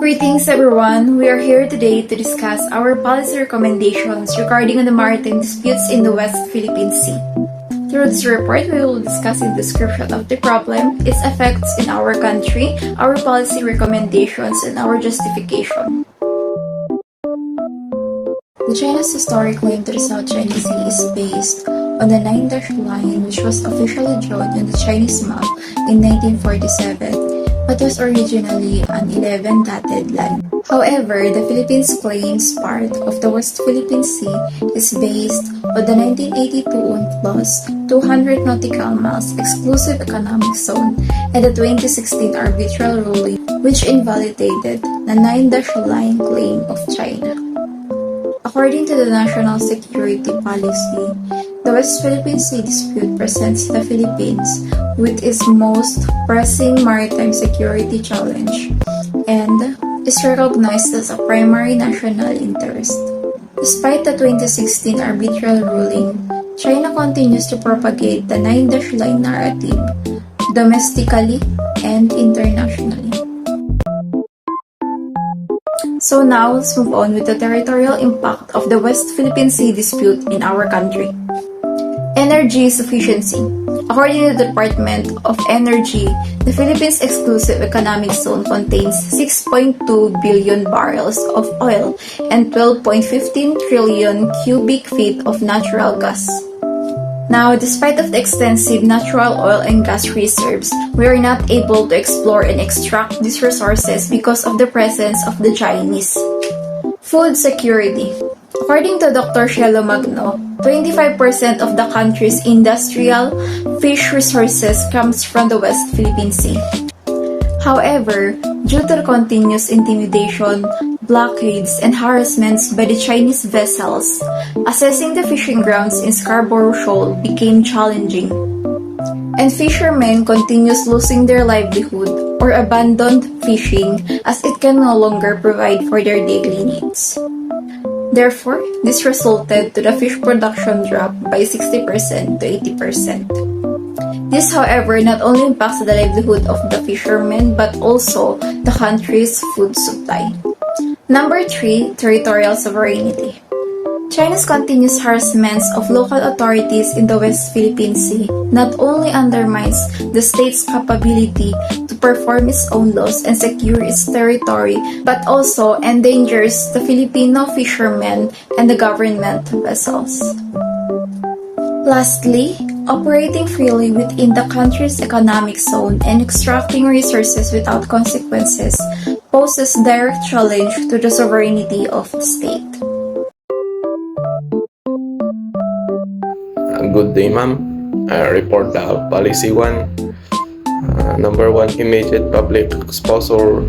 Greetings everyone! We are here today to discuss our policy recommendations regarding the maritime disputes in the West Philippine Sea. Through this report, we will discuss the description of the problem, its effects in our country, our policy recommendations, and our justification. The China's historic claim to the South China Sea is based on the 9-dash line which was officially drawn on the Chinese map in 1947, but was originally an 11-dotted line. However, the Philippines claims part of the West Philippine Sea is based on the 1982 UNCLOS 200 nautical miles exclusive economic zone and the 2016 arbitral ruling which invalidated the 9-dash line claim of China. According to the National Security Policy, the West Philippine Sea dispute presents the Philippines with its most pressing maritime security challenge and is recognized as a primary national interest. Despite the 2016 arbitral ruling, China continues to propagate the 9-dash line narrative domestically and internationally. So now, let's move on with the territorial impact of the West Philippine Sea dispute in our country. Energy sufficiency. According to the Department of Energy, the Philippines Exclusive Economic Zone contains 6.2 billion barrels of oil and 12.15 trillion cubic feet of natural gas. Now, despite of the extensive natural oil and gas reserves, we are not able to explore and extract these resources because of the presence of the Chinese. Food security. According to Dr. Shelo Magno, 25% of the country's industrial fish resources comes from the West Philippine Sea. However, due to the continuous intimidation, blockades, and harassments by the Chinese vessels, assessing the fishing grounds in Scarborough Shoal became challenging, and fishermen continues losing their livelihood or abandoned fishing as it can no longer provide for their daily needs. Therefore, this resulted to the fish production drop by 60% to 80%. This, however, not only impacts the livelihood of the fishermen but also the country's food supply. Number 3, territorial sovereignty. China's continuous harassments of local authorities in the West Philippine Sea not only undermines the state's capability to perform its own laws and secure its territory, but also endangers the Filipino fishermen and the government vessels. Lastly, operating freely within the country's economic zone and extracting resources without consequences poses direct challenge to the sovereignty of the state. Good day, ma'am. I report the policy 1. Number 1, immediate public exposure,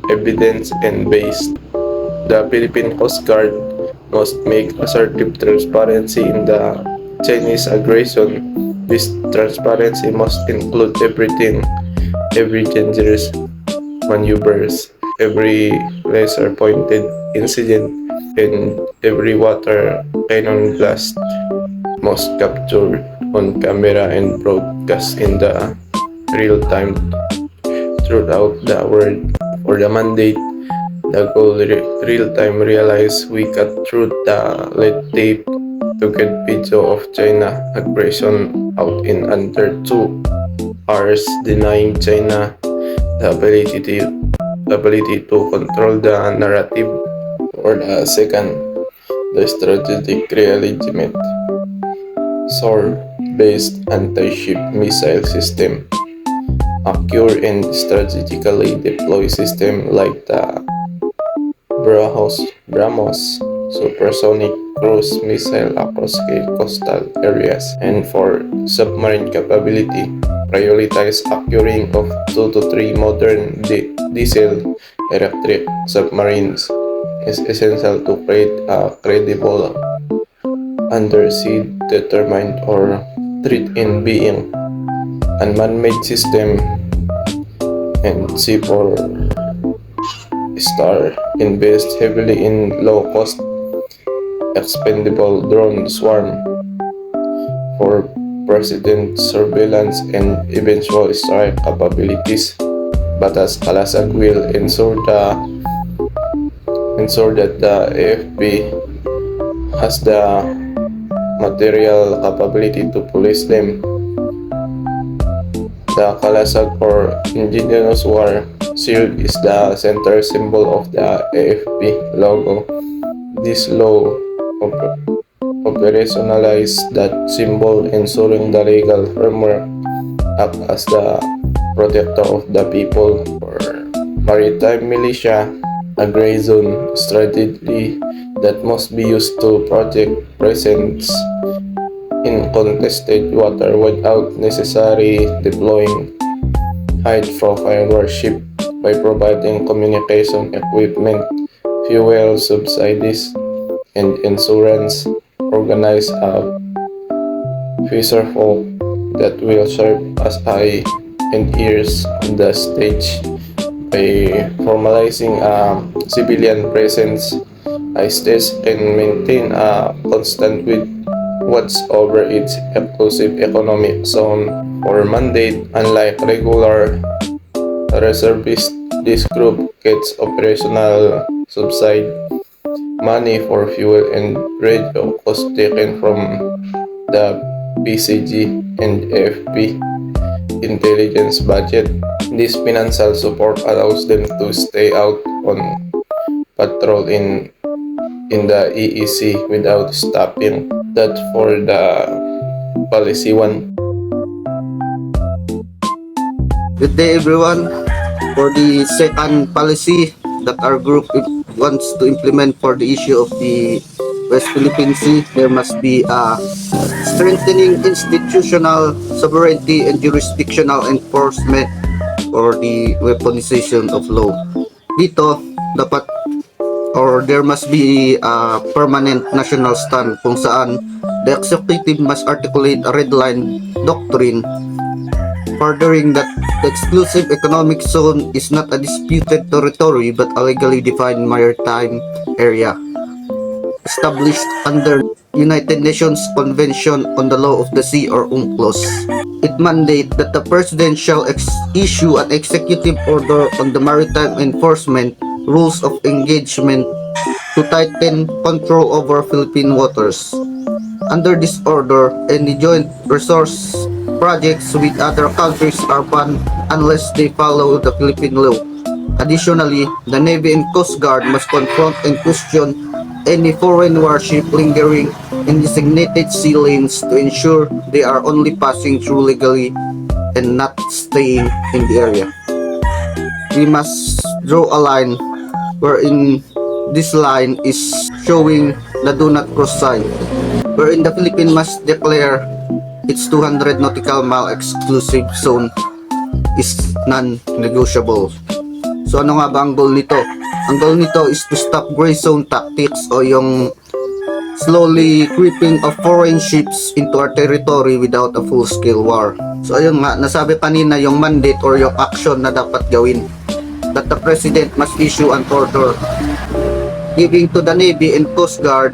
evidence and based. The Philippine Coast Guard must make assertive transparency in the Chinese aggression. This transparency must include everything, every dangerous maneuvers, every laser-pointed incident, and every water cannon blast must captured on camera and broadcast in the real time throughout the world. For the mandate, the goal real time realize we cut through the lead tape to get video of China aggression out in under 2 hours, denying China the ability to control the narrative. For the second, the strategic realignment. SOAR-based anti-ship missile system, accurate and strategically deployed system like the BrahMos supersonic cruise missile across coastal areas. And for submarine capability, prioritize acquiring of 2 to 3 modern diesel electric submarines is essential to create a credible undersea determined or threat in being unmanned system. And C4 Star invest heavily in low-cost expendable drone swarm for president surveillance and eventual strike capabilities. Batas Kalasag will ensure that the AFP has the material capability to police them. The Kalasag or Indigenous War Shield is the center symbol of the AFP logo. This law operationalizes that symbol, ensuring the legal framework act as the protector of the people. For maritime militia, a gray zone strategy that must be used to protect presence in contested water without necessarily deploying high-profile warship by providing communication equipment, fuel subsidies, and insurance. Organize a fisherfolk that will serve as eye and ears on the stage by formalizing a civilian presence. ISTES can maintain a constant watch over its exclusive economic zone or mandate. Unlike regular reservists, this group gets operational subside money for fuel and radio costs taken from the PCG and AFP intelligence budget. This financial support allows them to stay out on patrol in the EEC without stopping. That for the policy one. Good day everyone. For the second policy that our group wants to implement for the issue of the West Philippine Sea, there must be a strengthening institutional sovereignty and jurisdictional enforcement for the weaponization of law. Dito, dapat or there must be a permanent national stand kung saan the executive must articulate a red line doctrine furthering that the exclusive economic zone is not a disputed territory but a legally defined maritime area established under United Nations Convention on the Law of the Sea or UNCLOS. It mandates that the president shall issue an executive order on the maritime enforcement rules of engagement to tighten control over Philippine waters. Under this order, any joint resource projects with other countries are banned unless they follow the Philippine law. Additionally, the Navy and Coast Guard must confront and question any foreign warship lingering in designated sea lanes to ensure they are only passing through legally and not staying in the area. We must draw a line wherein this line is showing the do not cross sign, wherein the Philippines must declare its 200 nautical mile exclusive zone is non-negotiable. So ano nga ba ang goal nito? Ang goal nito is to stop gray zone tactics o yung slowly creeping of foreign ships into our territory without a full-scale war. So ayun nga, nasabi kanina yung mandate or yung action na dapat gawin, that the President must issue an order giving to the Navy and Coast Guard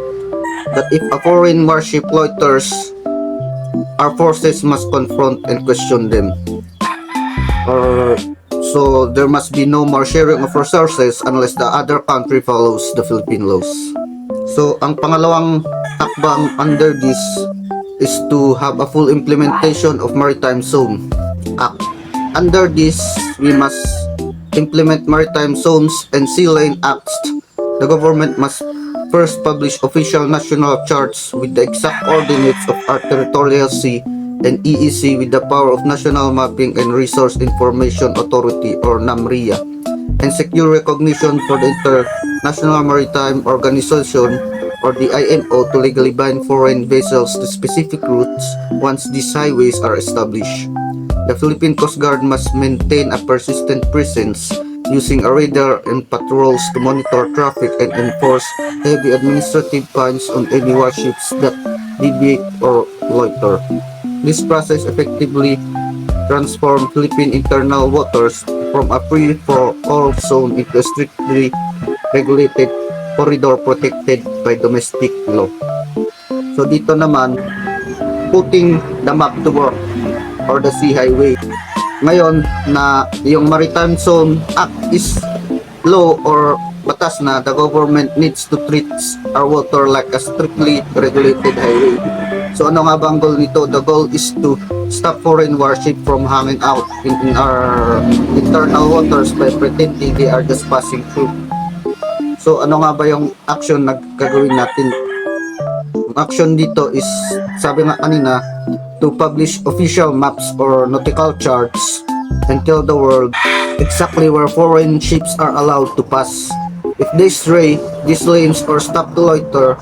that if a foreign warship loiters, our forces must confront and question them. So there must be no more sharing of resources unless the other country follows the Philippine laws. So ang pangalawang hakbang under this is to have a full implementation of Maritime Zone Act. Under this, we must implement maritime zones and sea lane acts. The government must first publish official national charts with the exact coordinates of our territorial sea and EEC with the power of National Mapping and Resource Information Authority or NAMRIA, and secure recognition for the International Maritime Organization or the IMO to legally bind foreign vessels to specific routes once these highways are established. The Philippine Coast Guard must maintain a persistent presence using a radar and patrols to monitor traffic and enforce heavy administrative fines on any warships that deviate or loiter. This process effectively transformed Philippine internal waters from a free-for-all zone into a strictly regulated corridor protected by domestic law. So dito naman, putting the map to work or the sea highway. ngayon na yung Maritime Zone Act is law or batas na the government needs to treat our water like a strictly regulated highway. So ano nga ba ang goal nito? The goal is to stop foreign warship from hanging out in our internal waters by pretending they are just passing through. So ano nga ba yung action na gagawin natin? Yung action dito is, sabi nga kanina, to publish official maps or nautical charts and tell the world exactly where foreign ships are allowed to pass. If they stray these lanes or stop to loiter,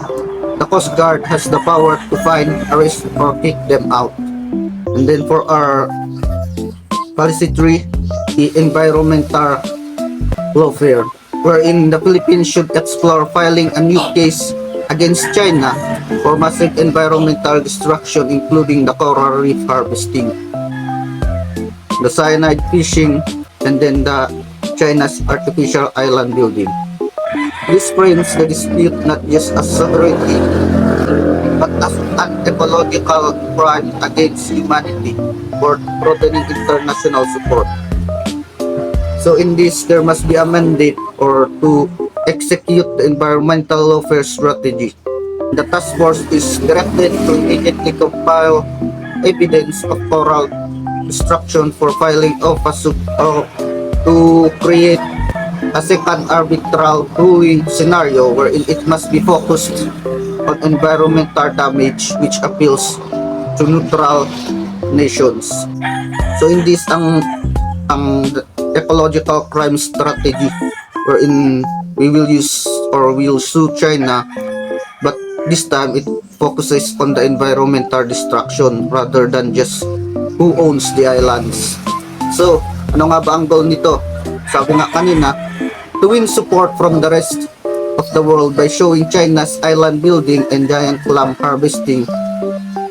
the Coast Guard has the power to fine, arrest, or kick them out. And then for our policy 3, the environmental lawfare, wherein the Philippines should explore filing a new case against China for massive environmental destruction, including the coral reef harvesting, the cyanide fishing, and then the China's artificial island building. This frames the dispute not just as sovereignty, but as an ecological crime against humanity, for broadening international support. So in this, there must be a mandate or to execute the environmental lawfare strategy. The task force is directed to immediately compile evidence of coral destruction for filing of a suit or to create a second arbitral ruling scenario wherein it must be focused on environmental damage which appeals to neutral nations. So in this ang ecological crime strategy wherein we will use or will sue China, but this time it focuses on the environmental destruction rather than just who owns the islands. So ano nga ba ang goal nito? Sabi nga kanina, to win support from the rest of the world by showing China's island building and giant clam harvesting,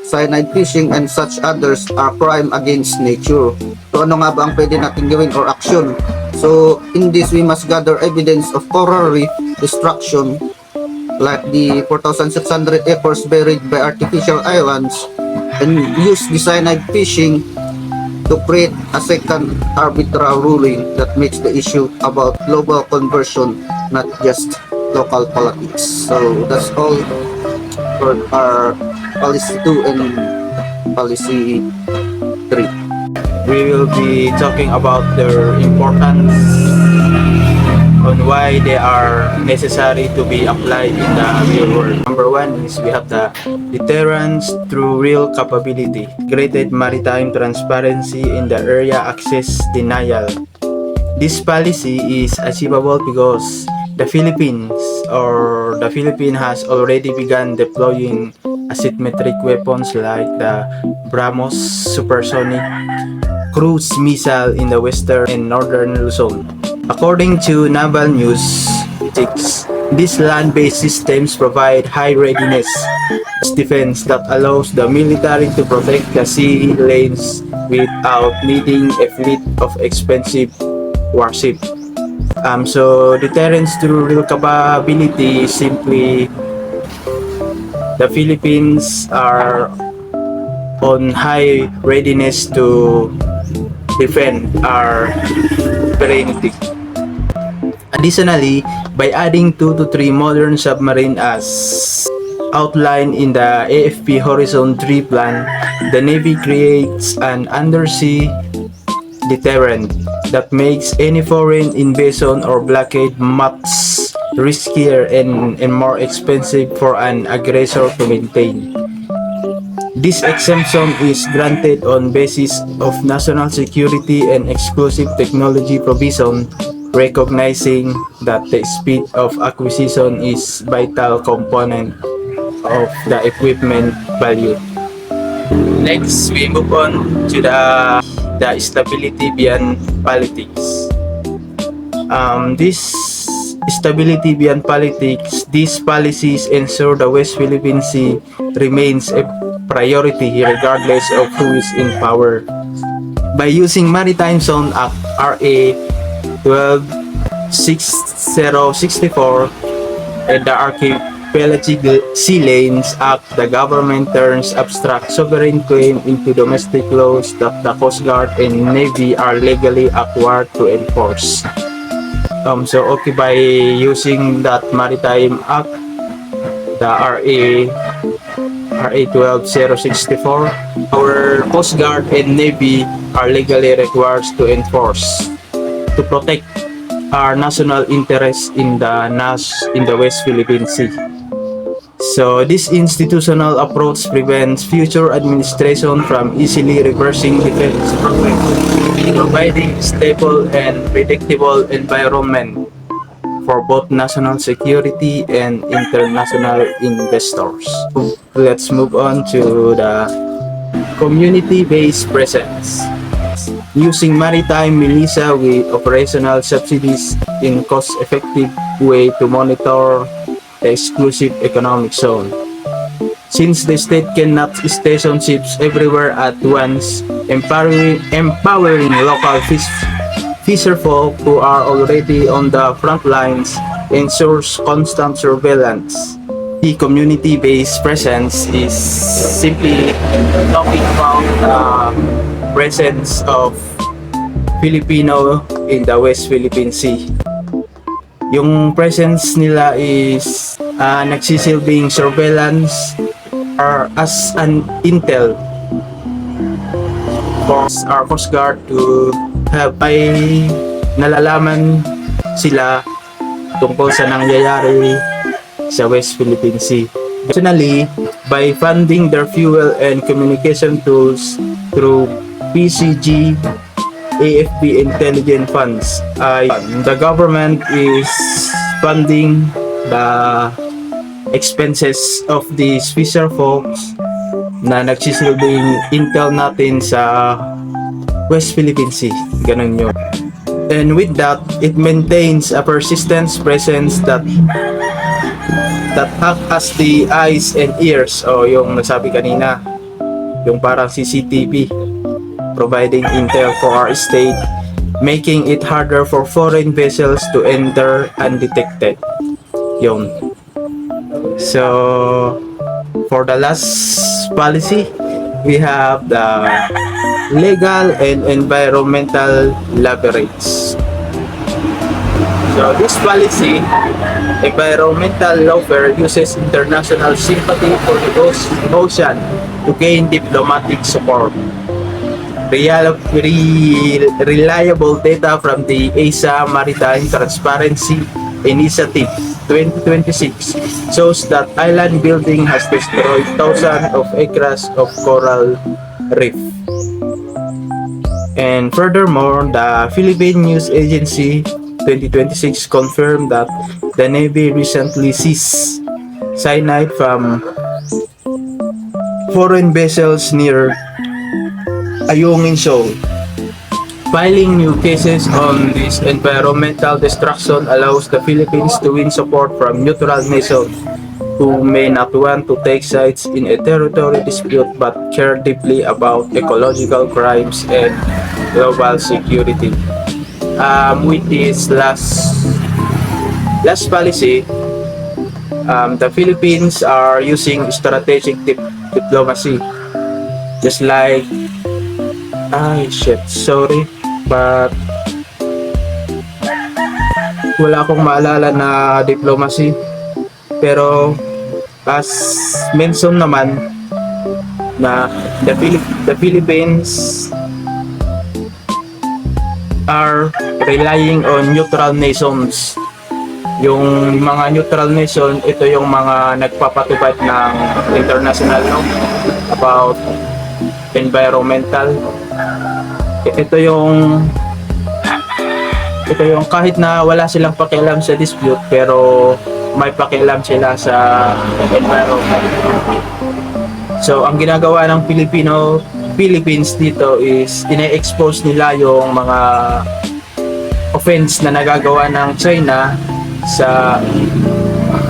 cyanide fishing, and such others are crime against nature. So ano nga ba ang pwede natin gawin or action? So in this, we must gather evidence of coral reef destruction like the 4,600 acres buried by artificial islands and use the cyanide fishing to create a second arbitral ruling that makes the issue about global conversion not just local politics. So that's all for our policy 2 and policy 3. We will be talking about their importance on why they are necessary to be applied in the real world. Number one is we have the deterrence through real capability, created maritime transparency in the area access denial. This policy is achievable because the Philippines has already begun deploying asymmetric weapons like the BrahMos supersonic cruise missile in the western and northern Luzon. According to Naval News 6, these land-based systems provide high readiness defense that allows the military to protect the sea lanes without needing a fleet of expensive warships. So deterrence through real capability is simply the Philippines are on high readiness to defend our sovereignty. Additionally, by adding 2 to 3 modern submarines as outlined in the AFP Horizon 3 plan, the Navy creates an undersea deterrent that makes any foreign invasion or blockade much riskier and more expensive for an aggressor to maintain. This exemption is granted on basis of national security and exclusive technology provision, recognizing that the speed of acquisition is vital component of the equipment value. Next, we move on to the stability beyond politics. This stability beyond politics, these policies ensure the West Philippine Sea remains a priority regardless of who is in power. By using Maritime Zone Act RA 126064 and the Pelagic Sea Lanes Act, the government turns abstract sovereign claim into domestic laws that the Coast Guard and Navy are legally acquired to enforce. By using that Maritime Act, the RA 12064, our Coast Guard and Navy are legally required to enforce to protect our national interests in the West Philippine Sea. So this institutional approach prevents future administration from easily reversing defense programs, providing stable and predictable environment for both national security and international investors. Let's move on to the community-based presence. Using maritime militia with operational subsidies in cost-effective way to monitor the exclusive economic zone. Since the state cannot station ships everywhere at once, empowering local fisherfolk who are already on the front lines ensures constant surveillance. The community-based presence is simply talking about the presence of Filipino in the West Philippine Sea. Yung presence nila is nagsisilbing surveillance or as an intel for our Coast Guard to have ay nalalaman sila tungkol sa nangyayari sa West Philippine Sea. Additionally, by funding their fuel and communication tools through PCG AFP intelligent funds, the government is funding the expenses of these fisher folks na nagsisilbing intel natin sa West Philippine Sea. Ganun yun. And with that, it maintains a persistent presence that act as the eyes and ears, o yung nasabi kanina, yung parang CCTV, providing intel for our state, making it harder for foreign vessels to enter undetected. Yun. So, for the last policy, we have the legal and environmental leverage. So, this policy, environmental lawfare, uses international sympathy for the ocean to gain diplomatic support. Reliable data from the ASA Maritime Transparency Initiative 2026 shows that island building has destroyed thousands of acres of coral reef. And furthermore, the Philippine News Agency 2026 confirmed that the Navy recently seized cyanide from foreign vessels near Ayungin Shoal. Filing new cases on this environmental destruction allows the Philippines to win support from neutral nations who may not want to take sides in a territory dispute but care deeply about ecological crimes and global security. With this last policy, the Philippines are using strategic diplomacy, just like but wala akong maalala na diplomacy, pero as mention naman na the Philippines are relying on neutral nations. Yung mga neutral nation, ito yung mga nagpapatupad ng international law about environmental. Ito yung kahit na wala silang pakialam sa dispute, pero may pakialam sila sa environment. So ang ginagawa ng Philippines dito is ina-expose nila yung mga offense na nagagawa ng China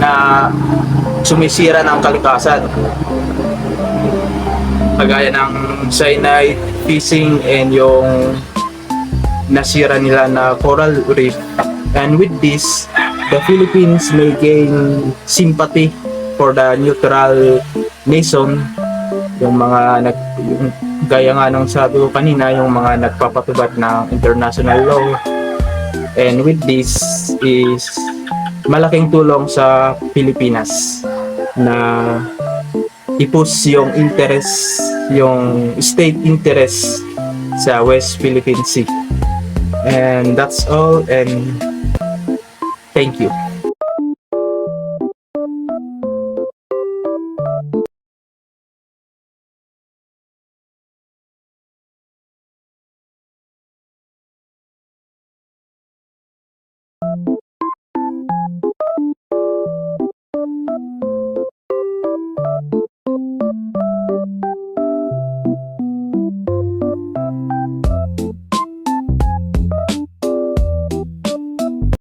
na sumisira ng kalikasan, kagaya ng cyanide fishing and yung nasira nila na coral reef. And with this, the Philippines may gain sympathy for the neutral nation, yung mga gaya nga ng sabi ko kanina, yung mga nagpapatubad ng international law. And with this is malaking tulong sa Pilipinas na i-push yung interest, yung state interest sa West Philippine Sea. And that's all, and thank you.